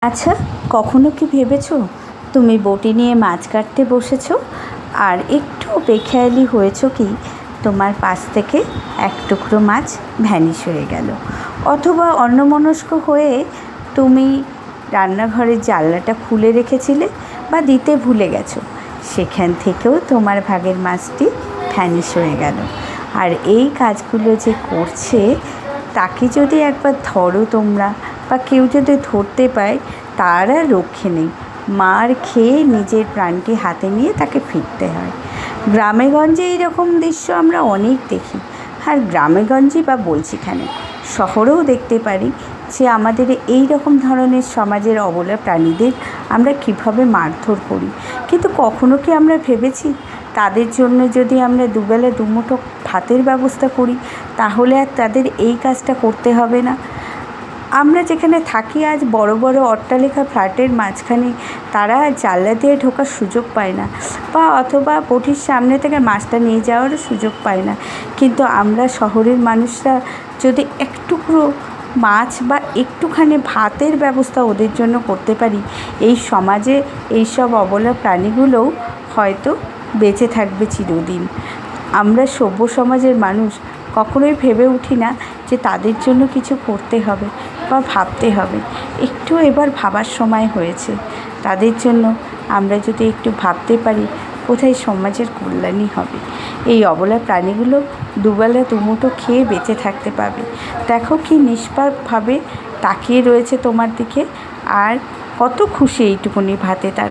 আচ্ছা, কখনো কি ভেবেছো তুমি বটি নিয়ে মাছ কাটতে বসেছো আর একটু বেখেয়ালি হয়েছো কি তোমার পাশ থেকে এক টুকরো মাছ ভ্যানিশ হয়ে গেল, অথবা অন্যমনস্ক হয়ে তুমি রান্নাঘরের জানলাটা খুলে রেখেছিলে বা দিতে ভুলে গেছো, সেখান থেকেও তোমার ভাগের মাছটি ভ্যানিশ হয়ে গেল। আর এই কাজগুলো যে করছে তাকে যদি একবার ধরো তোমরা, বা কেউ যদি ধরতে পায়, তার আর রক্ষে নেই, মার খেয়ে নিজের প্রাণটি হাতে নিয়ে তাকে ফিরতে হয়। গ্রামেগঞ্জে এইরকম দৃশ্য আমরা অনেক দেখি। আর গ্রামেগঞ্জে বা বলছি কেন, শহরেও দেখতে পারি যে আমাদের এই রকম ধরনের সমাজের অবলা প্রাণীদের আমরা কীভাবে মারধর করি। কিন্তু কখনো কি আমরা ভেবেছি তাদের জন্য যদি আমরা দুবেলা দুমুঠো ভাতের ব্যবস্থা করি তাহলে আর তাদের এই কাজটা করতে হবে না? আমরা যেখানে থাকি আজ বড় বড় অট্টালিকা ফ্ল্যাটের মাঝখানে তারা জানলা দিয়ে ঢোকার সুযোগ পায় না, বা অথবা বটির সামনে থেকে মাছটা নিয়ে যাওয়ারও সুযোগ পায় না। কিন্তু আমরা শহরের মানুষরা যদি একটুকরো মাছ বা একটুখানি ভাতের ব্যবস্থা ওদের জন্য করতে পারি, এই সমাজে এইসব অবলা প্রাণীগুলোও হয়তো বেঁচে থাকবে চিরদিন। আমরা সভ্য সমাজের মানুষ কখনোই ভেবে উঠি না যে তাদের জন্য কিছু করতে হবে বা ভাবতে হবে। একটু এবার ভাবার সময় হয়েছে, তাদের জন্য আমরা যদি একটু ভাবতে পারি কোথায় সমাজের কল্যাণই হবে। এই অবলা প্রাণীগুলো দুবেলা দুমুঠো খেয়ে বেঁচে থাকতে পারবে। দেখো কি নিষ্পাপভাবে তাকিয়ে রয়েছে তোমার দিকে, আর কত খুশি এইটুকুনি ভাতে তার।